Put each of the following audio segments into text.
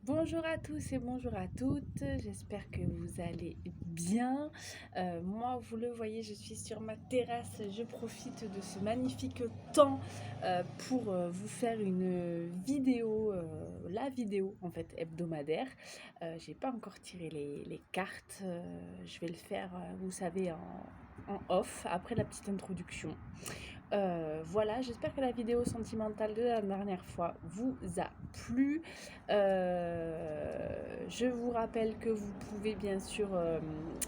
Bonjour à tous et bonjour à toutes, j'espère que vous allez bien. Moi, vous le voyez, je suis sur ma terrasse, je profite de ce magnifique temps pour vous faire une vidéo, la vidéo en fait hebdomadaire. J'ai pas encore tiré les cartes, je vais le faire, vous savez, en off, après la petite introduction. Voilà, j'espère que la vidéo sentimentale de la dernière fois vous a plu. Je vous rappelle que vous pouvez bien sûr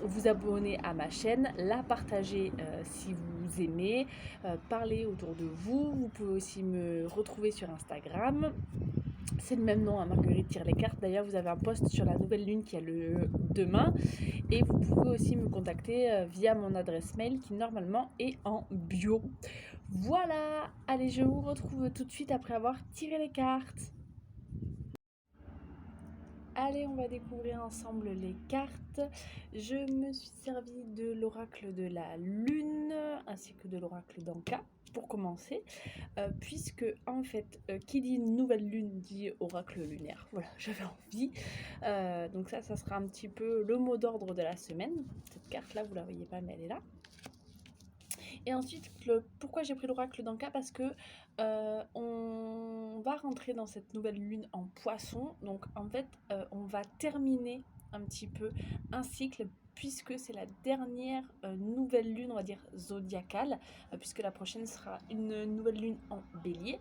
vous abonner à ma chaîne, la partager si vous aimez, parler autour de vous. Vous pouvez aussi me retrouver sur Instagram. C'est le même nom, à Marguerite tire les cartes. D'ailleurs, vous avez un post sur la nouvelle lune qui a le demain. Et vous pouvez aussi me contacter via mon adresse mail qui normalement est en bio. Voilà, allez, je vous retrouve tout de suite après avoir tiré les cartes. Allez, on va découvrir ensemble les cartes. Je me suis servi de l'oracle de la lune ainsi que de l'oracle d'Anka pour commencer, puisque en fait, qui dit nouvelle lune dit oracle lunaire. Voilà, j'avais envie. Donc ça sera un petit peu le mot d'ordre de la semaine. Cette carte-là, vous la voyez pas, mais elle est là. Et ensuite, pourquoi j'ai pris l'oracle d'Anka? Parce que on va rentrer dans cette nouvelle lune en poisson. Donc en fait, on va terminer un petit peu un cycle puisque c'est la dernière nouvelle lune, on va dire, zodiacale, puisque la prochaine sera une nouvelle lune en bélier.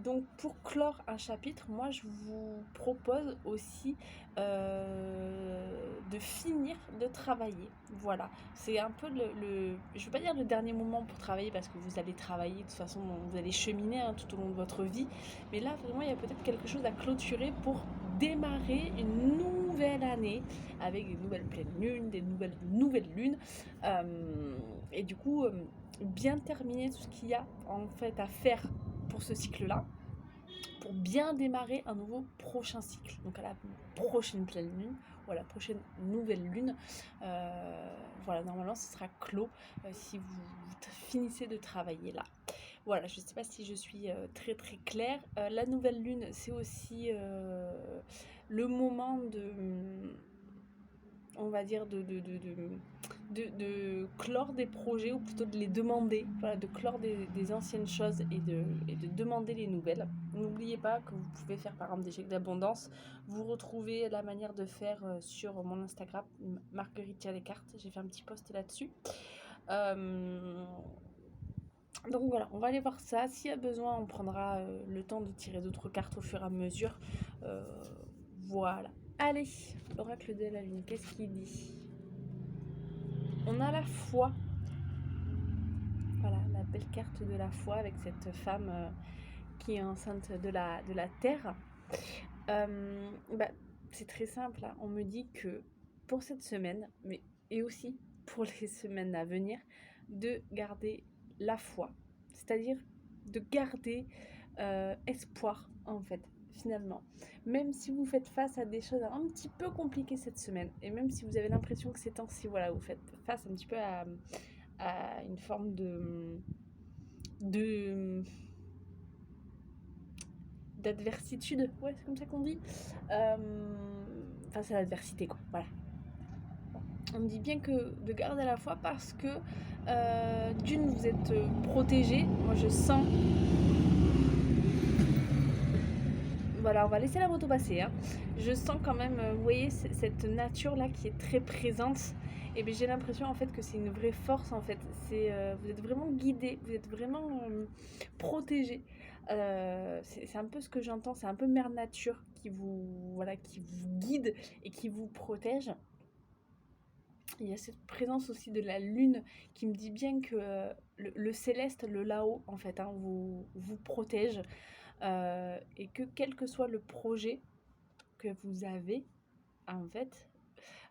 Donc pour clore un chapitre, moi je vous propose aussi de finir de travailler. Voilà, c'est un peu je ne veux pas dire le dernier moment pour travailler parce que vous allez travailler, de toute façon vous allez cheminer tout au long de votre vie. Mais là vraiment il y a peut-être quelque chose à clôturer pour démarrer une nouvelle année avec des nouvelles pleines lunes, des nouvelles lunes. Et du coup, bien terminer tout ce qu'il y a en fait à faire pour ce cycle-là, pour bien démarrer un nouveau prochain cycle. Donc à la prochaine pleine lune ou à la prochaine nouvelle lune. Voilà, normalement ce sera clos si vous finissez de travailler là. Voilà, je ne sais pas si je suis très très claire. La nouvelle lune, c'est aussi le moment de, on va dire, de clore des projets, ou plutôt de les demander, voilà, de clore des anciennes choses et de demander les nouvelles. N'oubliez pas que vous pouvez faire par exemple des chèques d'abondance. Vous retrouvez la manière de faire sur mon Instagram, Marguerite les cartes. J'ai fait un petit post là-dessus. Donc voilà, on va aller voir ça. S'il y a besoin, on prendra le temps de tirer d'autres cartes au fur et à mesure. Euh, voilà. Allez, l'oracle de la lune, qu'est-ce qu'il dit? On a la foi. Voilà, la belle carte de la foi avec cette femme qui est enceinte de la terre. Bah, c'est très simple, hein. On me dit que pour cette semaine, mais et aussi pour les semaines à venir, de garder la foi. C'est-à-dire de garder espoir, en fait, finalement. Même si vous faites face à des choses un petit peu compliquées cette semaine, et même si vous avez l'impression que ces temps-ci, voilà, vous faites face un petit peu à une forme de d'adversitude, ouais, c'est comme ça qu'on dit. Enfin, c'est l'adversité, quoi. Voilà. On me dit bien que de garder la foi parce que d'une, vous êtes protégé. Moi, je sens. Voilà, on va laisser la moto passer, hein. Je sens quand même, vous voyez, cette nature-là qui est très présente. Et bien, j'ai l'impression en fait que c'est une vraie force en fait. Vous êtes vraiment guidé, vous êtes vraiment protégé. C'est un peu ce que j'entends, c'est un peu Mère Nature voilà, qui vous guide et qui vous protège. Il y a cette présence aussi de la lune qui me dit bien que le céleste, le là-haut, en fait, hein, vous protège. Et que quel que soit le projet que vous avez, en fait,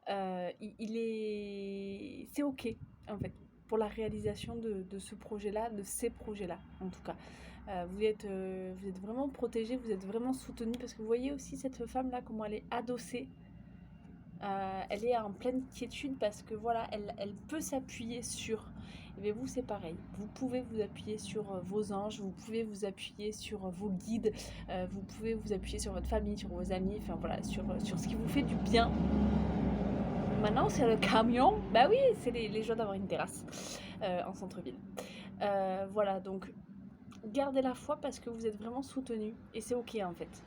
c'est ok, en fait, pour la réalisation de ce projet-là, de ces projets-là, en tout cas. Vous êtes vraiment protégé, vous êtes vraiment soutenu, parce que vous voyez aussi cette femme-là, comment elle est adossée. Elle est en pleine quiétude parce que voilà, elle peut s'appuyer sur. Et bien vous c'est pareil, vous pouvez vous appuyer sur vos anges, vous pouvez vous appuyer sur vos guides, vous pouvez vous appuyer sur votre famille, sur vos amis, enfin voilà, sur ce qui vous fait du bien. Maintenant c'est le camion, bah oui c'est les joies d'avoir une terrasse en centre-ville. Voilà, donc gardez la foi parce que vous êtes vraiment soutenu et c'est ok en fait.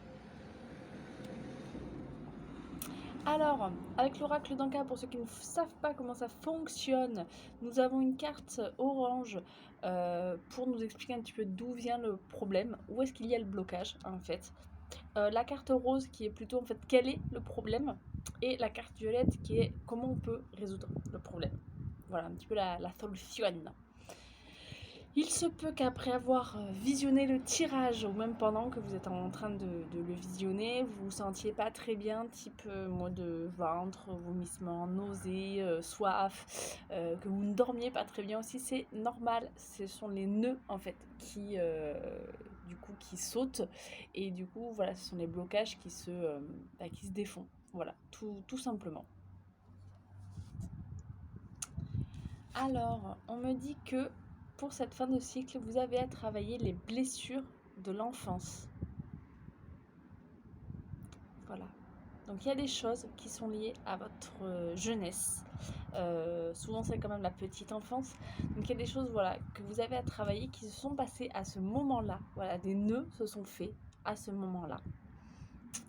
Alors, avec l'oracle d'Anka, pour ceux qui ne savent pas comment ça fonctionne, nous avons une carte orange pour nous expliquer un petit peu d'où vient le problème, où est-ce qu'il y a le blocage en fait. La carte rose qui est plutôt en fait quel est le problème, et la carte violette qui est comment on peut résoudre le problème. Voilà un petit peu la solution. Il se peut qu'après avoir visionné le tirage, ou même pendant que vous êtes en train de le visionner, vous vous sentiez pas très bien, type maux de ventre, vomissements, nausées, soif, que vous ne dormiez pas très bien aussi, c'est normal. Ce sont les nœuds en fait qui, du coup, qui sautent, et du coup, voilà, ce sont les blocages qui se défont. Voilà, tout simplement. Alors, on me dit que pour cette fin de cycle, vous avez à travailler les blessures de l'enfance. Voilà. Donc il y a des choses qui sont liées à votre jeunesse. Souvent c'est quand même la petite enfance. Donc il y a des choses voilà, que vous avez à travailler qui se sont passées à ce moment-là. Voilà, des nœuds se sont faits à ce moment-là.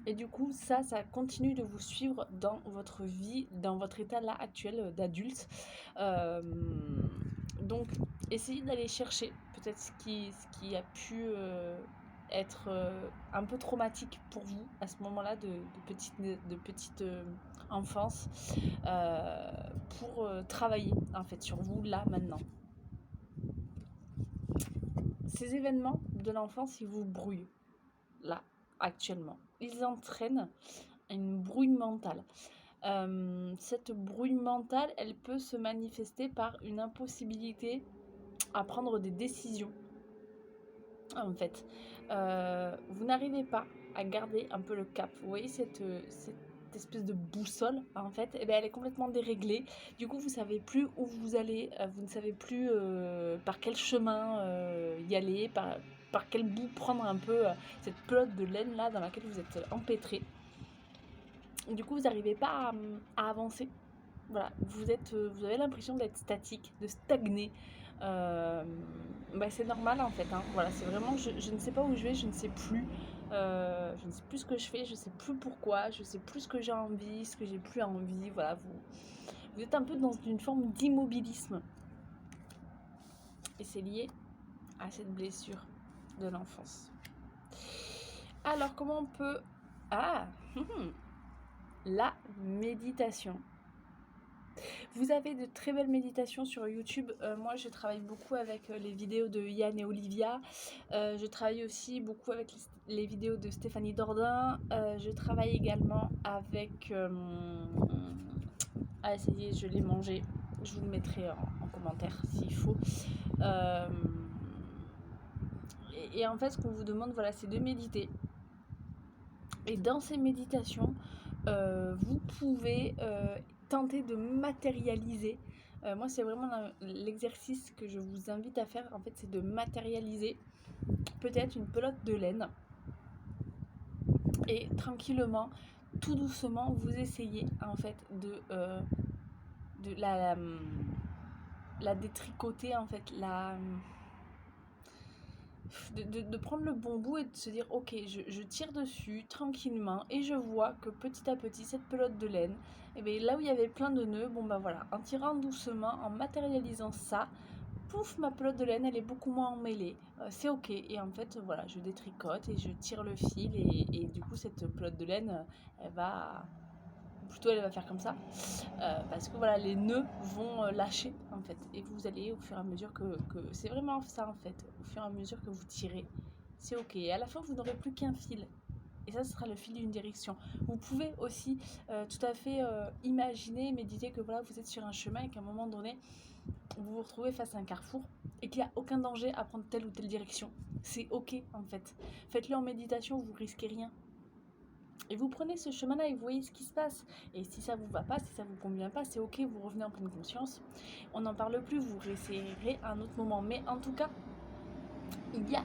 Et du coup, ça continue de vous suivre dans votre vie, dans votre état là actuel d'adulte. Donc, essayez d'aller chercher peut-être ce qui a pu être un peu traumatique pour vous à ce moment-là de petite enfance pour travailler en fait sur vous là maintenant. Ces événements de l'enfance, ils vous brouillent là actuellement. Ils entraînent une brouille mentale. Cette brouille mentale, elle peut se manifester par une impossibilité à prendre des décisions. En fait, vous n'arrivez pas à garder un peu le cap. Vous voyez cette espèce de boussole, en fait, et bien elle est complètement déréglée. Du coup, vous savez plus où vous allez, vous ne savez plus par quel chemin y aller, par quel bout prendre un peu cette pelote de laine là dans laquelle vous êtes empêtré. Du coup, vous n'arrivez pas à avancer. Voilà, vous avez l'impression d'être statique, de stagner. C'est normal en fait. Hein. Voilà, c'est vraiment, je ne sais pas où je vais, je ne sais plus. Je ne sais plus ce que je fais, je ne sais plus pourquoi, je ne sais plus ce que j'ai envie, ce que j'ai plus envie. Voilà, vous êtes un peu dans une forme d'immobilisme. Et c'est lié à cette blessure de l'enfance. Alors, comment on peut... Ah la méditation. Vous avez de très belles méditations sur YouTube. Moi, je travaille beaucoup avec les vidéos de Yann et Olivia. Je travaille aussi beaucoup avec les vidéos de Stéphanie Dordain. Je travaille également avec... Ah, ça y est, je l'ai mangé. Je vous le mettrai en commentaire s'il faut. Et en fait, ce qu'on vous demande, voilà, c'est de méditer. Et dans ces méditations, vous pouvez tenter de matérialiser. Moi, c'est vraiment l'exercice que je vous invite à faire. En fait, c'est de matérialiser peut-être une pelote de laine. Et tranquillement, tout doucement, vous essayez en fait de la détricoter, en fait, de prendre le bon bout et de se dire ok, je tire dessus tranquillement et je vois que petit à petit cette pelote de laine, et bien là où il y avait plein de nœuds, bon ben voilà, en tirant doucement, en matérialisant ça, pouf, ma pelote de laine elle est beaucoup moins emmêlée, c'est ok. Et en fait voilà, je détricote et je tire le fil et du coup cette pelote de laine elle va faire comme ça, parce que voilà, les nœuds vont lâcher en fait, et vous allez au fur et à mesure que c'est vraiment ça en fait, au fur et à mesure que vous tirez, c'est ok, et à la fin vous n'aurez plus qu'un fil, et ça ce sera le fil d'une direction. Vous pouvez aussi tout à fait imaginer, méditer que voilà, vous êtes sur un chemin et qu'à un moment donné vous vous retrouvez face à un carrefour et qu'il n'y a aucun danger à prendre telle ou telle direction, c'est ok en fait, faites-le en méditation, vous risquez rien. Et vous prenez ce chemin-là et vous voyez ce qui se passe. Et si ça vous va pas, si ça vous convient pas, c'est ok, vous revenez en pleine conscience. On n'en parle plus, vous réessayerez à un autre moment. Mais en tout cas, il y a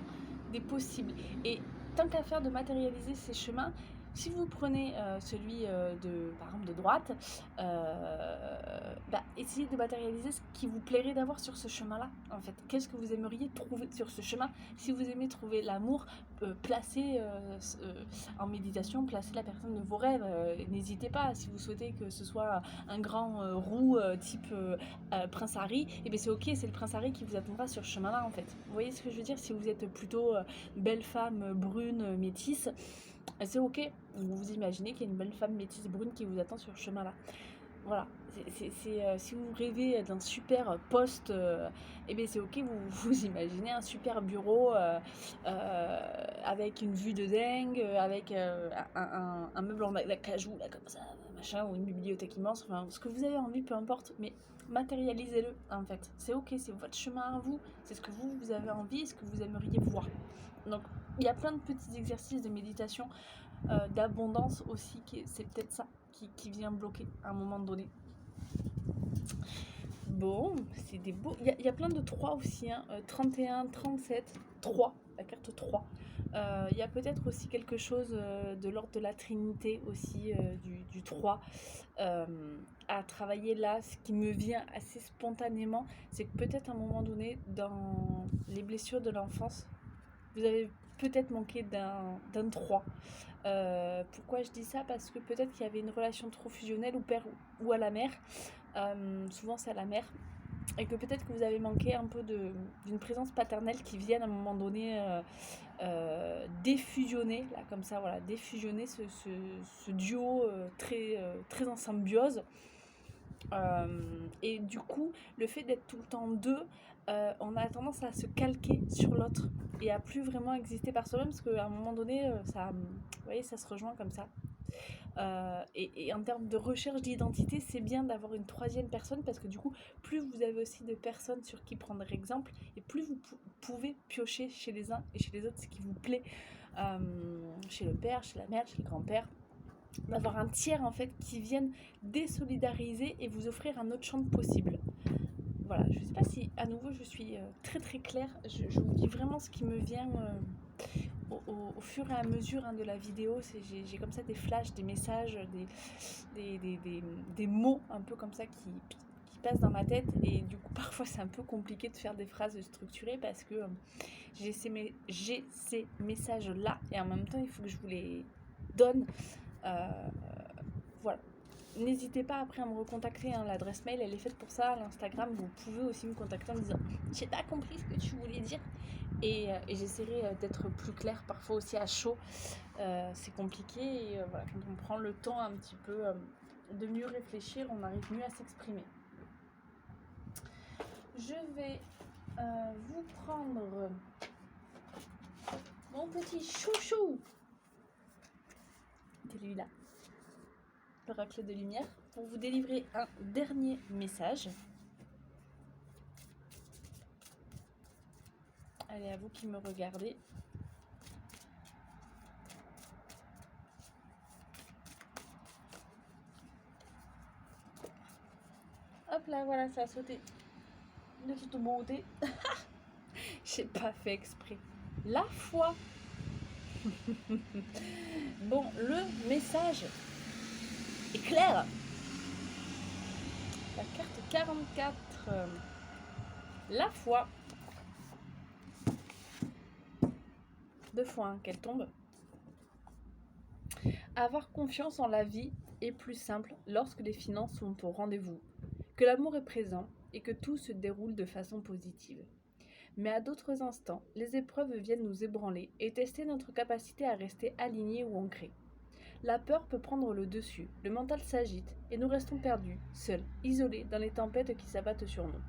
des possibles. Et tant qu'à faire de matérialiser ces chemins, si vous prenez celui par exemple de droite, essayez de matérialiser ce qui vous plairait d'avoir sur ce chemin-là. En fait, qu'est-ce que vous aimeriez trouver sur ce chemin? Si vous aimez trouver l'amour, placez en méditation, placez la personne de vos rêves. N'hésitez pas. Si vous souhaitez que ce soit un grand roux type Prince Harry, et bien c'est ok, c'est le Prince Harry qui vous attendra sur ce chemin-là en fait. Vous voyez ce que je veux dire? Si vous êtes plutôt belle femme brune métisse, c'est ok, vous vous imaginez qu'il y a une belle femme métisse brune qui vous attend sur ce chemin-là. Voilà, si vous rêvez d'un super poste, eh bien c'est ok, vous imaginez un super bureau avec une vue de dingue, avec un meuble en acajou, là, comme ça, machin, ou une bibliothèque immense, enfin, ce que vous avez envie, peu importe, mais matérialisez-le en fait. C'est ok, c'est votre chemin à vous, c'est ce que vous avez envie, ce que vous aimeriez voir. Donc, il y a plein de petits exercices de méditation, d'abondance aussi, c'est peut-être ça qui vient bloquer à un moment donné. Bon, c'est des beaux. Il y a plein de 3 aussi, hein. 31, 37, 3, la carte 3. Il y a peut-être aussi quelque chose de l'ordre de la Trinité aussi, du 3 à travailler là. Ce qui me vient assez spontanément, c'est que peut-être à un moment donné, dans les blessures de l'enfance, vous avez peut-être manqué d'un 3. Pourquoi je dis ça? Parce que peut-être qu'il y avait une relation trop fusionnelle au père ou à la mère. Souvent c'est à la mère. Et que peut-être que vous avez manqué un peu d'une présence paternelle qui vienne à un moment donné défusionner, là comme ça, voilà, défusionner ce duo très en symbiose. Et du coup, le fait d'être tout le temps deux, on a tendance à se calquer sur l'autre et à plus vraiment exister par soi-même parce qu'à un moment donné, vous voyez, ça se rejoint comme ça. Et en termes de recherche d'identité, c'est bien d'avoir une troisième personne parce que du coup, plus vous avez aussi de personnes sur qui prendre exemple et plus vous pouvez piocher chez les uns et chez les autres ce qui vous plaît, chez le père, chez la mère, chez le grand-père, d'avoir un tiers en fait qui vienne désolidariser et vous offrir un autre champ de possible. Voilà, je ne sais pas si à nouveau je suis très très claire, je vous dis vraiment ce qui me vient au fur et à mesure de la vidéo. J'ai comme ça des flashs, des messages, des mots un peu comme ça qui passent dans ma tête et du coup parfois c'est un peu compliqué de faire des phrases structurées parce que j'ai ces messages là et en même temps il faut que je vous les donne. Voilà. N'hésitez pas après à me recontacter, hein. L'adresse mail elle est faite pour ça. L'Instagram, vous pouvez aussi me contacter en me disant j'ai pas compris ce que tu voulais dire et j'essaierai d'être plus claire parfois aussi à chaud. C'est compliqué et voilà, quand on prend le temps un petit peu de mieux réfléchir, on arrive mieux à s'exprimer. Je vais vous prendre mon petit chouchou. C'est lui là. L'oracle de lumière, pour vous délivrer un dernier message. Allez, à vous qui me regardez. Hop là, voilà, ça a sauté de toute beauté. J'ai pas fait exprès. La foi. Bon, le message est clair. La carte 44. La foi. 2 fois qu'elle tombe. Avoir confiance en la vie est plus simple lorsque les finances sont au rendez-vous, que l'amour est présent et que tout se déroule de façon positive. Mais à d'autres instants, les épreuves viennent nous ébranler et tester notre capacité à rester alignés ou ancrés. La peur peut prendre le dessus, le mental s'agite et nous restons perdus, seuls, isolés dans les tempêtes qui s'abattent sur nous.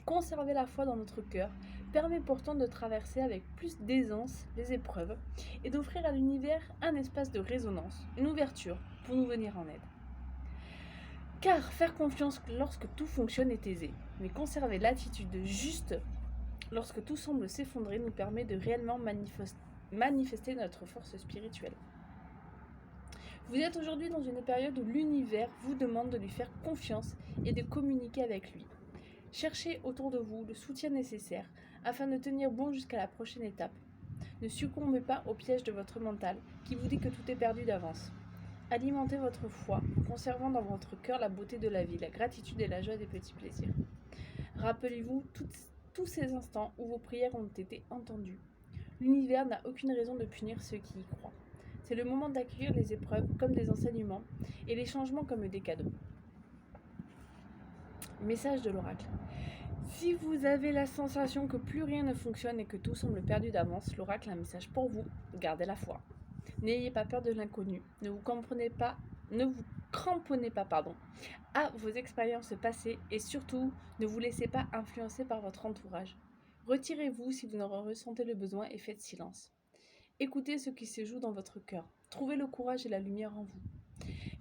Conserver la foi dans notre cœur permet pourtant de traverser avec plus d'aisance les épreuves et d'offrir à l'univers un espace de résonance, une ouverture pour nous venir en aide. Car faire confiance lorsque tout fonctionne est aisé, mais conserver l'attitude juste lorsque tout semble s'effondrer nous permet de réellement manifester notre force spirituelle. Vous êtes aujourd'hui dans une période où l'univers vous demande de lui faire confiance et de communiquer avec lui. Cherchez autour de vous le soutien nécessaire afin de tenir bon jusqu'à la prochaine étape. Ne succombez pas au piège de votre mental qui vous dit que tout est perdu d'avance. Alimentez votre foi en conservant dans votre cœur la beauté de la vie, la gratitude et la joie des petits plaisirs. Rappelez-vous tous ces instants où vos prières ont été entendues. L'univers n'a aucune raison de punir ceux qui y croient. C'est le moment d'accueillir les épreuves comme des enseignements et les changements comme des cadeaux. Message de l'oracle. Si vous avez la sensation que plus rien ne fonctionne et que tout semble perdu d'avance, l'oracle a un message pour vous. Gardez la foi. N'ayez pas peur de l'inconnu. Ne vous cramponnez pas, à vos expériences passées et surtout, ne vous laissez pas influencer par votre entourage. Retirez-vous si vous en ressentez le besoin et faites silence. Écoutez ce qui se joue dans votre cœur. Trouvez le courage et la lumière en vous.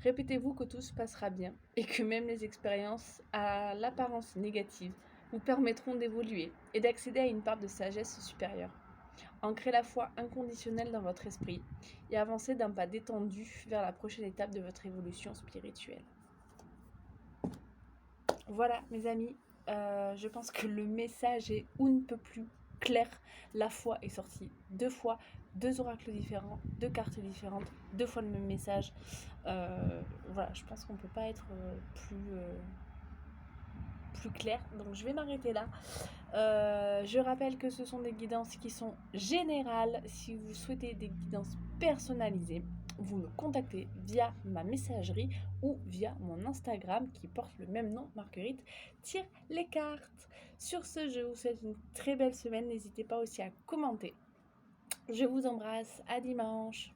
Répétez-vous que tout se passera bien et que même les expériences à l'apparence négative vous permettront d'évoluer et d'accéder à une part de sagesse supérieure. Ancrez la foi inconditionnelle dans votre esprit et avancez d'un pas détendu vers la prochaine étape de votre évolution spirituelle. Voilà mes amis, je pense que le message est ou ne peut plus clair. La foi est sortie 2 fois, 2 oracles différents, 2 cartes différentes, 2 fois le même message. Voilà, je pense qu'on ne peut pas être plus clair. Donc je vais m'arrêter là. Je rappelle que ce sont des guidances qui sont générales. Si vous souhaitez des guidances personnalisées, vous me contactez via ma messagerie ou via mon Instagram qui porte le même nom, Marguerite tire les cartes. Sur ce, je vous souhaite une très belle semaine. N'hésitez pas aussi à commenter. Je vous embrasse. À dimanche.